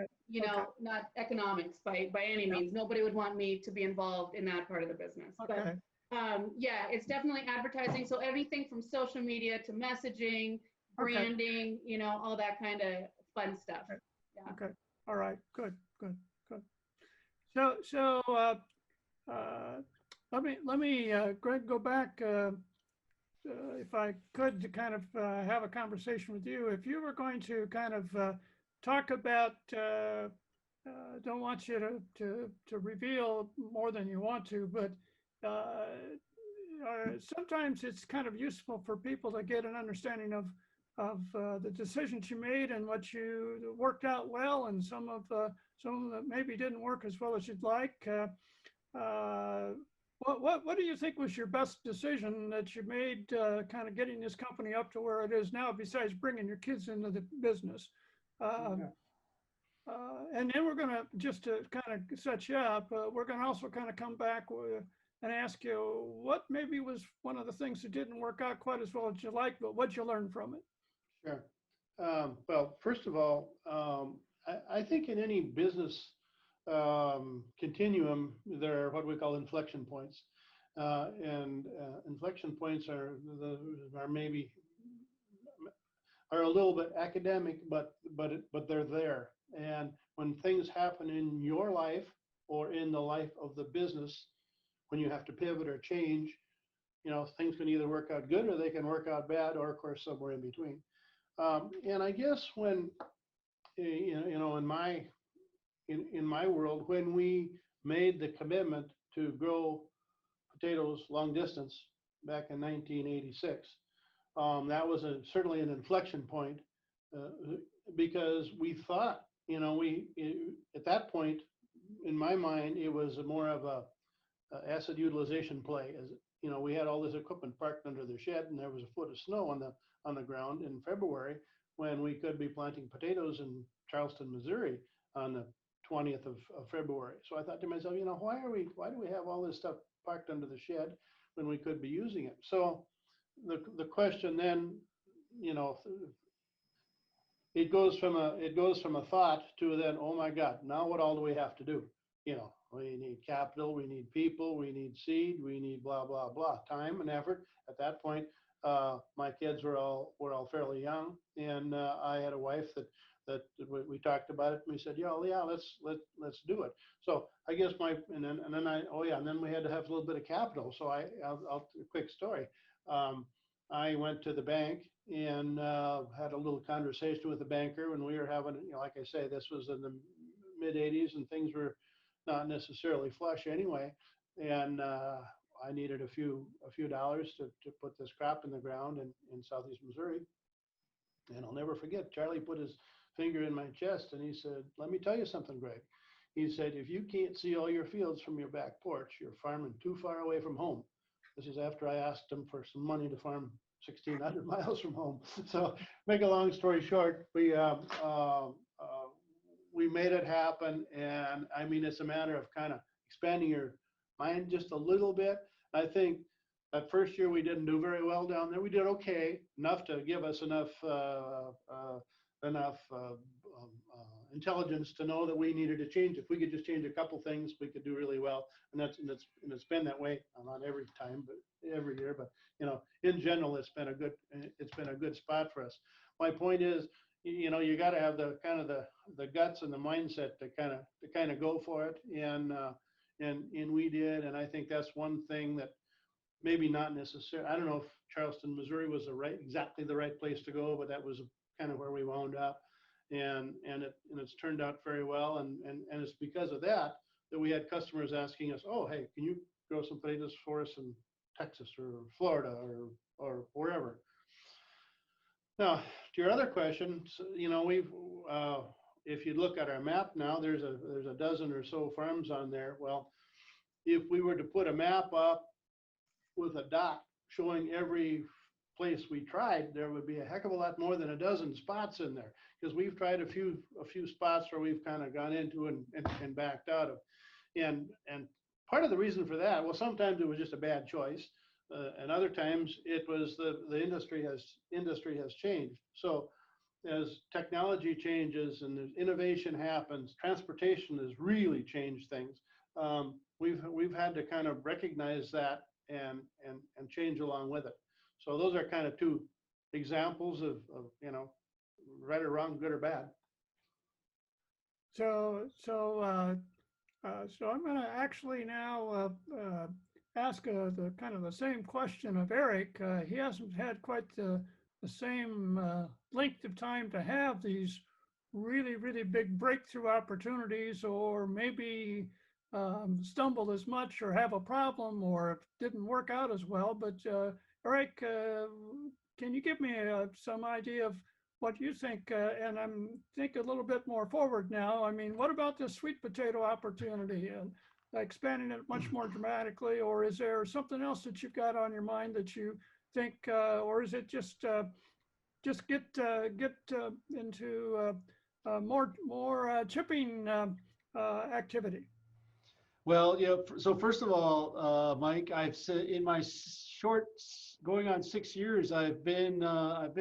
not economics by any means. Nobody would want me to be involved in that part of the business. Okay. But yeah, it's definitely advertising. So everything from social media to messaging, branding, all that kind of fun stuff. Okay. Yeah. Okay. All right. Good. So let me Greg, go back if I could to kind of have a conversation with you. If you were going to kind of talk about, don't want you to reveal more than you want to, but sometimes it's kind of useful for people to get an understanding of the decisions you made and what you worked out well, and some of that maybe didn't work as well as you'd like. What do you think was your best decision that you made, kind of getting this company up to where it is now, besides bringing your kids into the business? And then we're going to, just to kind of set you up, we're going to also kind of come back and ask you what maybe was one of the things that didn't work out quite as well as you like, but what you learned from it. Sure. Well, first of all, I think in any business continuum, there are what we call inflection points. And inflection points are maybe a little bit academic, but they're there. And when things happen in your life or in the life of the business, when you have to pivot or change, things can either work out good or they can work out bad, or of course somewhere in between. And I guess when in my world, when we made the commitment to grow potatoes long distance back in 1986, that was certainly an inflection point, because we thought, at that point, in my mind, it was more of a asset utilization play. As we had all this equipment parked under the shed, and there was a foot of snow on the ground in February when we could be planting potatoes in Charleston, Missouri on the 20th of February. So I thought to myself, why do we have all this stuff parked under the shed when we could be using it? So the question then, it goes from a thought to then, oh my God, now what all do we have to do? We need capital, we need people, we need seed, we need blah, blah, blah, time and effort. At that point, my kids were all fairly young, and I had a wife that that we talked about it. And we said, yeah, let's do it. So I guess and then we had to have a little bit of capital. So I'll quick story. I went to the bank and had a little conversation with the banker when we were having, like I say, this was in the mid 80s and things were not necessarily flush anyway. And I needed a few dollars to put this crop in the ground in southeast Missouri. And I'll never forget, Charlie put his finger in my chest and he said, let me tell you something, Greg. He said, if you can't see all your fields from your back porch, you're farming too far away from home. This is after I asked him for some money to farm 1,600 miles from home. So make a long story short, we made it happen. And I mean, it's a matter of kind of expanding your mind just a little bit. I think that first year we didn't do very well down there. We did okay, enough to give us enough intelligence to know that we needed to change. If we could just change a couple things, we could do really well. And it's been that way, not every time, but every year. But in general, it's been a good spot for us. My point is, you got to have the kind of the guts and the mindset to kind of go for it. And we did. And I think that's one thing that maybe not necessarily. I don't know if Charleston, Missouri was exactly the right place to go, but that was kind of where we wound up. And it's turned out very well. And it's because of that we had customers asking us, oh, hey, can you grow some potatoes for us in Texas or Florida or wherever? Now, to your other question, we've if you look at our map now, there's a dozen or so farms on there. Well, if we were to put a map up with a dot showing every place we tried, there would be a heck of a lot more than a dozen spots in there, because we've tried a few spots where we've kind of gone into and backed out of. And part of the reason for that, well, sometimes it was just a bad choice. And other times it was the industry has changed. So as technology changes and as innovation happens, transportation has really changed things. We've had to kind of recognize that and change along with it. So those are kind of two examples of right or wrong, good or bad. So I'm going to actually now ask the kind of the same question of Eric. He hasn't had quite the same length of time to have these really, really big breakthrough opportunities, or maybe stumble as much or have a problem or it didn't work out as well. But Eric, can you give me some idea of what you think? And I'm thinking a little bit more forward now. I mean, what about this sweet potato opportunity and expanding it much more dramatically? Or is there something else that you've got on your mind that you think, or is it just get into more chipping activity? Well, so first of all, Mike, I've said in my short going on 6 years, I've been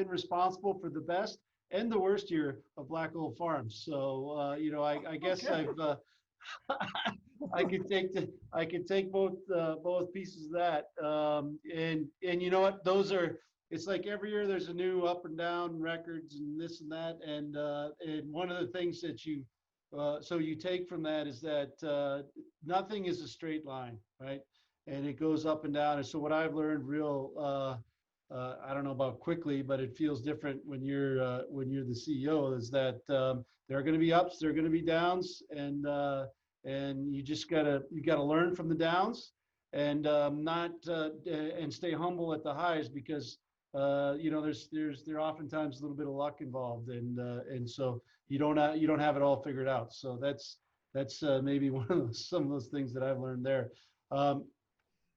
responsible for the best and the worst year of Black Hole Farms. So I guess okay. I could take both pieces of that. And you know what? It's like every year there's a new up and down records and this and that. And one of the things that you take from that is that nothing is a straight line, right? And it goes up and down. And so what I've learned I don't know about quickly, but it feels different when you're the CEO, is that there are going to be ups, there are going to be downs, and you just gotta learn from the downs and and stay humble at the highs, because there's oftentimes a little bit of luck involved, and so you don't have it all figured out. So that's maybe some of those things that I've learned there.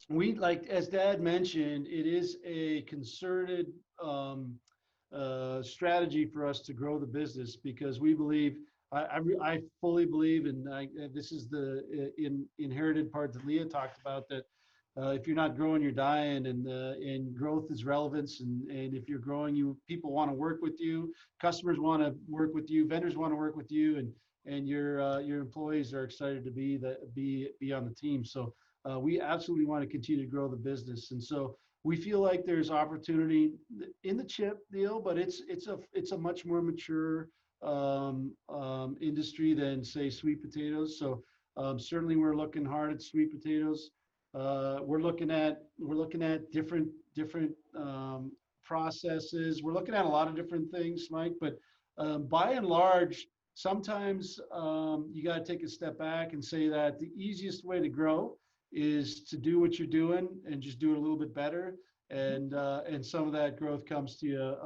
We, like as Dad mentioned, it is a concerted strategy for us to grow the business, because we believe, I fully believe, and this is the inherited part that Leah talked about, that if you're not growing, you're dying, and growth is relevance, and if you're growing, people want to work with you, customers want to work with you, vendors want to work with you, and your employees are excited to be on the team. So we absolutely want to continue to grow the business, and so we feel like there's opportunity in the chip deal, but it's a much more mature industry than say sweet potatoes. So certainly we're looking hard at sweet potatoes. We're looking at different processes. We're looking at a lot of different things, Mike. But by and large, sometimes you got to take a step back and say that the easiest way to grow is to do what you're doing and just do it a little bit better. And some of that growth comes to you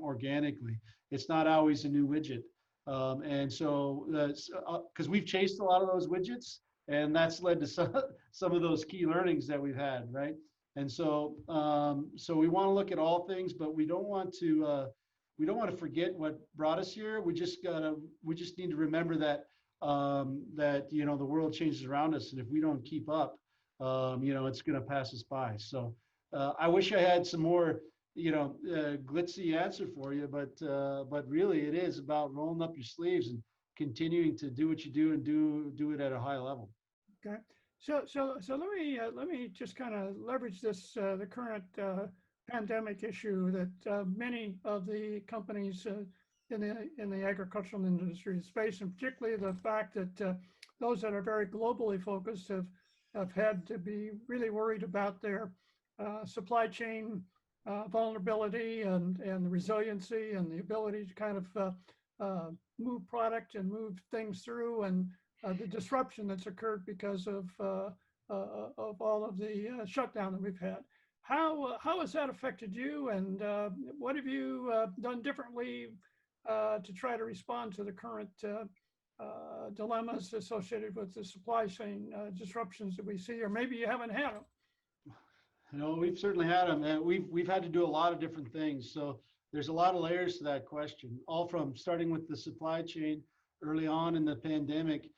organically. It's not always a new widget. And so that's because we've chased a lot of those widgets, and that's led to some of those key learnings that we've had, right? And so so we want to look at all things, but we don't want to forget what brought us here. We just need to remember that that the world changes around us, and if we don't keep up, it's going to pass us by. So I wish I had some more glitzy answer for you, but really it is about rolling up your sleeves and continuing to do what you do and do it at a high level. Okay. So let me just kind of leverage this the current pandemic issue that many of the companies in the agricultural industry face, and particularly the fact that those that are very globally focused have had to be really worried about their supply chain vulnerability and the resiliency and the ability to kind of move product and move things through, and the disruption that's occurred because of all of the shutdown that we've had. How has that affected you, and what have you done differently to try to respond to the current dilemmas associated with the supply chain disruptions that we see, or maybe you haven't had them? We've certainly had them, and we've had to do a lot of different things. So there's a lot of layers to that question, all from starting with the supply chain early on in the pandemic,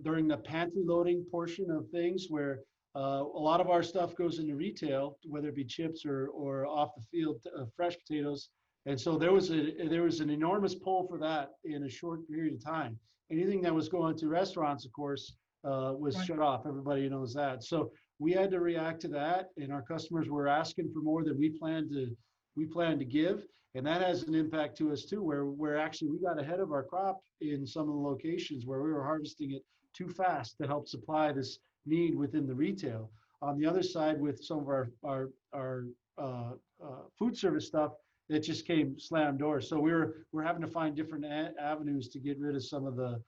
during the pantry loading portion of things, where a lot of our stuff goes into retail, whether it be chips or off the field fresh potatoes. And so there was an enormous pull for that in a short period of time. Anything that was going to restaurants, of course, was Right. shut off. Everybody knows that. So we had to react to that, and our customers were asking for more than we planned to give, and that has an impact to us too, where actually we got ahead of our crop in some of the locations where we were harvesting it too fast to help supply this need within the retail. On the other side, with some of our food service stuff, it just came slam doors. So we're having to find different avenues to get rid of some of the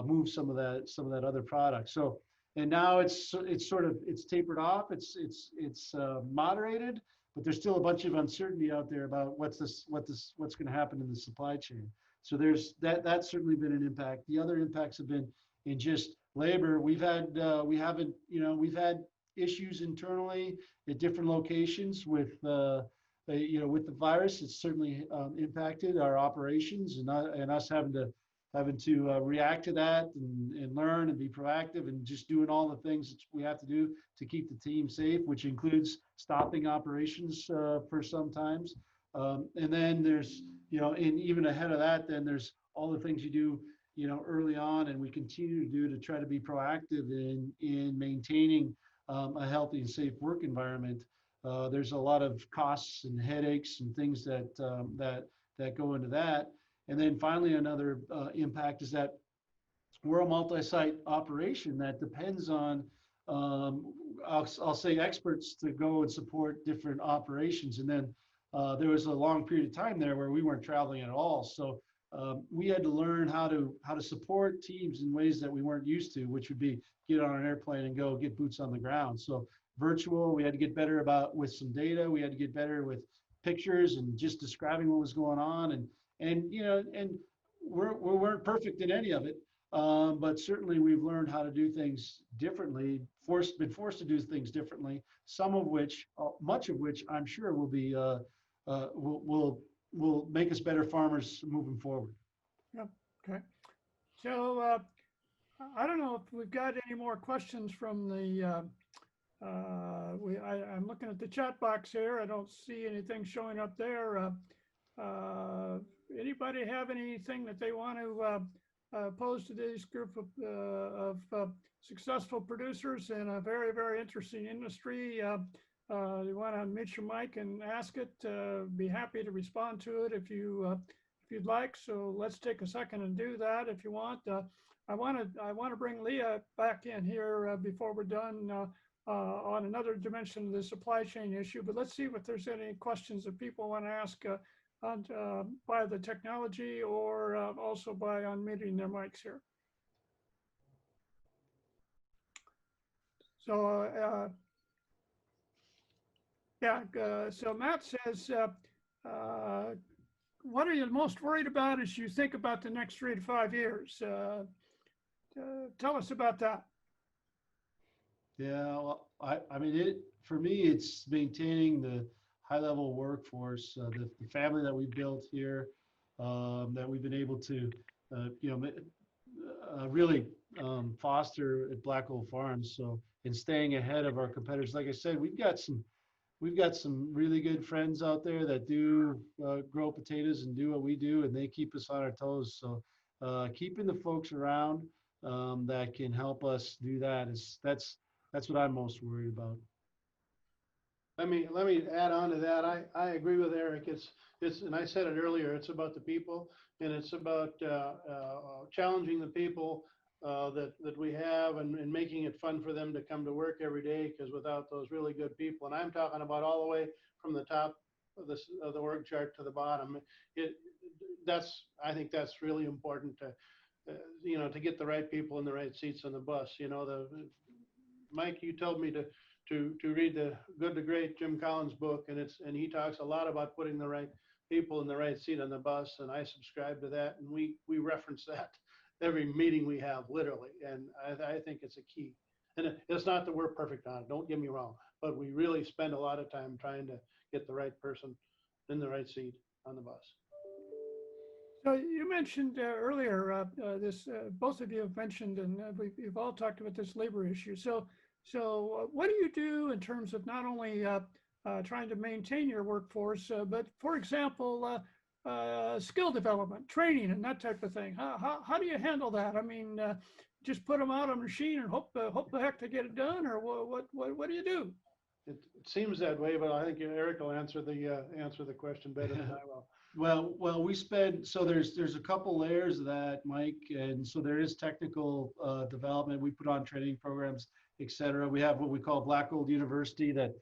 move some of that other product. So. And now it's tapered off. It's moderated, but there's still a bunch of uncertainty out there about what's going to happen in the supply chain. So there's that's certainly been an impact. The other impacts have been in just labor. We've had issues internally at different locations with with the virus. It's certainly impacted our operations and us having to react to that and learn and be proactive and just doing all the things that we have to do to keep the team safe, which includes stopping operations for some times. And then there's, and even ahead of that, then there's all the things you do, early on, and we continue to do to try to be proactive in maintaining a healthy and safe work environment. There's a lot of costs and headaches and things that go into that. And then finally, another impact is that we're a multi-site operation that depends on, I'll say, experts to go and support different operations. And then there was a long period of time there where we weren't traveling at all. So we had to learn how to support teams in ways that we weren't used to, which would be get on an airplane and go get boots on the ground. So virtual, we had to get better with some data. We had to get better with pictures and just describing what was going on. And we weren't perfect in any of it, but certainly we've learned how to do things differently. Been forced to do things differently. Much of which I'm sure will be will make us better farmers moving forward. Yep. Okay. So I don't know if we've got any more questions from the. I'm looking at the chat box here. I don't see anything showing up there. Anybody have anything that they want to pose to this group of successful producers in a very, very interesting industry? You want to unmute your mic and ask it. Be happy to respond to it if you if you'd like. So let's take a second and do that if you want. I want to bring Leah back in here before we're done on another dimension of the supply chain issue. But let's see if there's any questions that people want to ask by the technology or also by unmuting their mics here. So so Matt says, what are you most worried about as you think about the next 3 to 5 years? Tell us about that. Yeah, well, I mean, for me, it's maintaining the high level workforce, the family that we built here, that we've been able to, really foster at Boehlje Farms. So, in staying ahead of our competitors, like I said, we've got some really good friends out there that do grow potatoes and do what we do, and they keep us on our toes. So, keeping the folks around that can help us do that that's what I'm most worried about. Let me add on to that. I agree with Eric. It's and I said it earlier. It's about the people, and it's about challenging the people that we have, and making it fun for them to come to work every day. Because without those really good people, and I'm talking about all the way from the top of the org chart to the bottom, I think that's really important to to get the right people in the right seats on the bus. Mike, you told me to read the Good to Great Jim Collins book, and he talks a lot about putting the right people in the right seat on the bus, and I subscribe to that, and we reference that every meeting we have, literally, and I think it's a key. And it's not that we're perfect on it, don't get me wrong, but we really spend a lot of time trying to get the right person in the right seat on the bus. So you mentioned earlier this, both of you have mentioned, and we've all talked about this labor issue. So what do you do in terms of not only trying to maintain your workforce, but for example, skill development, training, and that type of thing? How do you handle that? I mean, just put them out on a machine and hope the heck to get it done, or what do you do? It seems that way, but I think Eric will answer the question better than I will. Well, we spend, so there's a couple layers of that, Mike, and so there is technical development. We put on training programs, et cetera. We have what we call Boehlje University that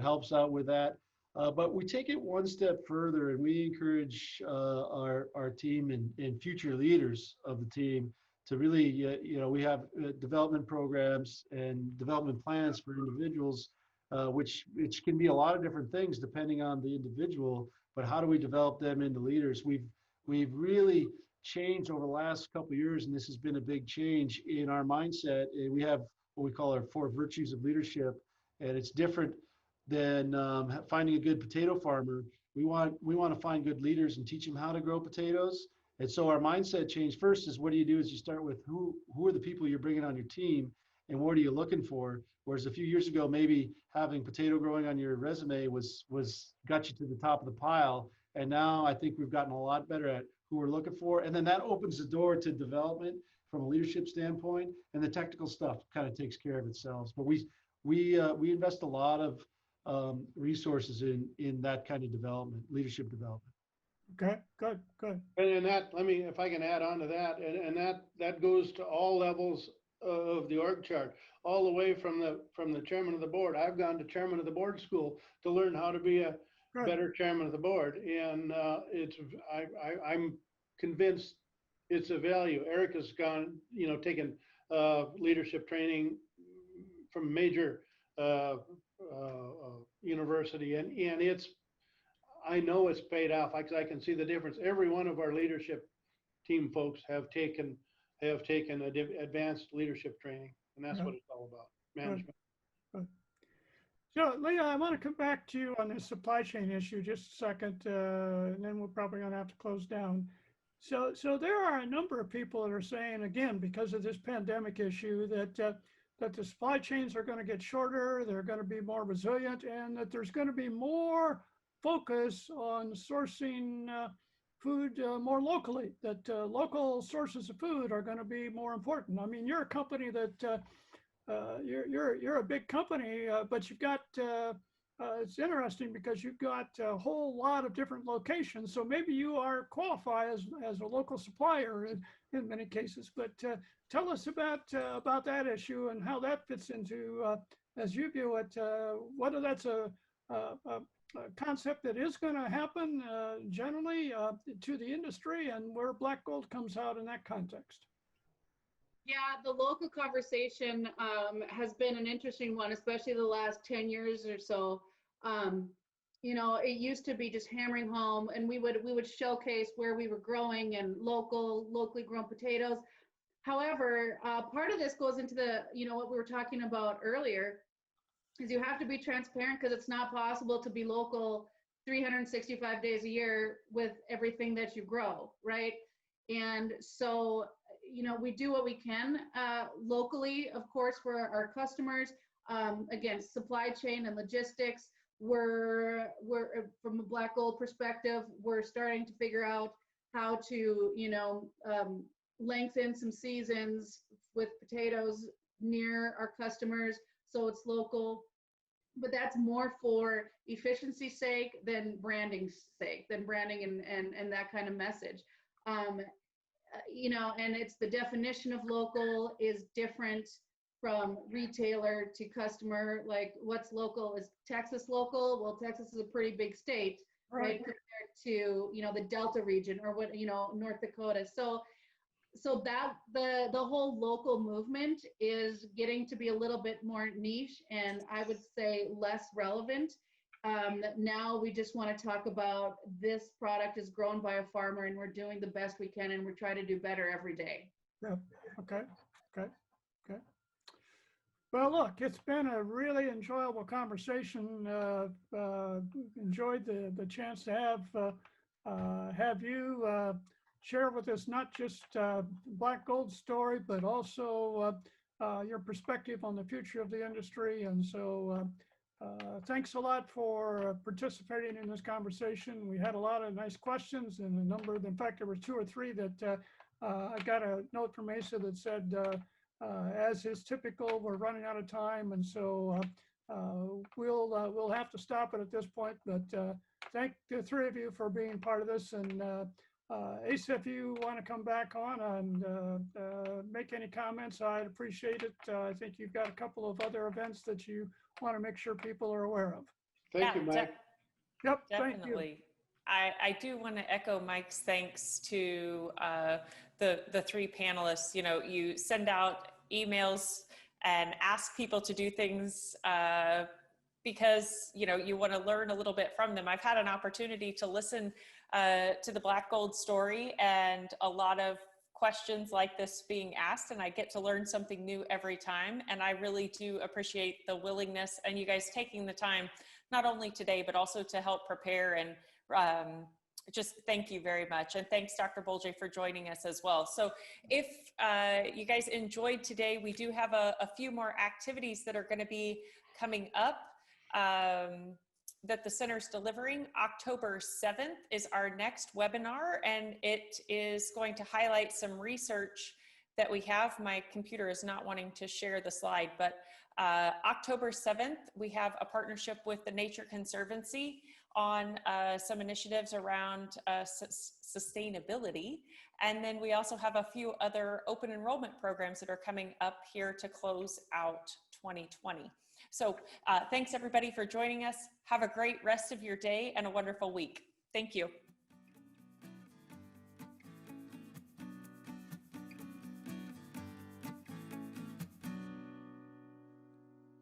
helps out with that. But we take it one step further, and we encourage our team and future leaders of the team to really, we have development programs and development plans for individuals, which can be a lot of different things depending on the individual. But how do we develop them into leaders? We've really changed over the last couple of years, and this has been a big change in our mindset. We have what we call our 4 virtues of leadership, and it's different than finding a good potato farmer. We want to find good leaders and teach them how to grow potatoes. And so our mindset change first is, what do you do is you start with who are the people you're bringing on your team, and what are you looking for? Whereas a few years ago, maybe having potato growing on your resume was got you to the top of the pile. And now I think we've gotten a lot better at who we're looking for. And then that opens the door to development from a leadership standpoint, and the technical stuff kind of takes care of itself. But we invest a lot of resources in that kind of development, leadership development. Okay, good. And that, if I can add on to that, and that goes to all levels of the org chart, all the way from the chairman of the board. I've gone to chairman of the board school to learn how to be a better chairman of the board, and I'm convinced it's a value. Eric has gone, taken leadership training from major university, and I know it's paid off. I can see the difference. Every one of our leadership team folks have taken advanced leadership training, and that's what it's all about, management. Good. So Leah, I want to come back to you on this supply chain issue just a second, and then we're probably going to have to close down. So there are a number of people that are saying, again, because of this pandemic issue, that the supply chains are going to get shorter, they're going to be more resilient, and that there's going to be more focus on sourcing food more locally, that local sources of food are going to be more important. I mean, you're a company that you're a big company, but you've got it's interesting because you've got a whole lot of different locations. So maybe you are qualified as a local supplier in many cases. But tell us about that issue and how that fits into, as you view it, whether that's a concept that is going to happen generally to the industry, and where black gold comes out in that context. Yeah, the local conversation has been an interesting one, especially the last 10 years or so. You know, it used to be just hammering home, and we would showcase where we were growing and locally grown potatoes. However, part of this goes into the, you know, what we were talking about earlier, is you have to be transparent, because it's not possible to be local 365 days a year with everything that you grow, right? And so, you know, we do what we can locally, of course, for our customers. Again, supply chain and logistics, we're from a black gold perspective, we're starting to figure out how to, you know, lengthen some seasons with potatoes near our customers, so it's local. But that's more for efficiency's sake than branding's sake, than branding and that kind of message. You know, and it's the definition of local is different from retailer to customer. Like, what's local? Is Texas local? Well, Texas is a pretty big state, right? Compared to, you know, the Delta region, or what, you know, North Dakota. So that the whole local movement is getting to be a little bit more niche, and I would say less relevant. Now we just want to talk about this product is grown by a farmer, and we're doing the best we can, and we're trying to do better every day. Yeah. Okay. Well, look, it's been a really enjoyable conversation. Enjoyed the chance to have you share with us not just black gold story, but also your perspective on the future of the industry. And so thanks a lot for participating in this conversation. We had a lot of nice questions, and a number of them, in fact, there were 2 or 3 that I got a note from Asa that said, as is typical, we're running out of time. And so we'll have to stop it at this point, but thank the 3 of you for being part of this. And Asa, if you want to come back on and make any comments, I'd appreciate it. I think you've got a couple of other events that you want to make sure people are aware of. Thank you, Mike. Yep, Definitely. thank you. I do want to echo Mike's thanks to the 3 panelists. You know, you send out emails and ask people to do things because, you know, you want to learn a little bit from them. I've had an opportunity to listen to the black gold story, and a lot of questions like this being asked, and I get to learn something new every time. And I really do appreciate the willingness and you guys taking the time, not only today, but also to help prepare. And just thank you very much. And thanks, Dr. Boehlje, for joining us as well. So if you guys enjoyed today, we do have a few more activities that are going to be coming up that the center's delivering. October 7th is our next webinar, and it is going to highlight some research that we have. My computer is not wanting to share the slide, but October 7th, we have a partnership with the Nature Conservancy on some initiatives around sustainability. And then we also have a few other open enrollment programs that are coming up here to close out 2020. So thanks everybody for joining us. Have a great rest of your day and a wonderful week. Thank you.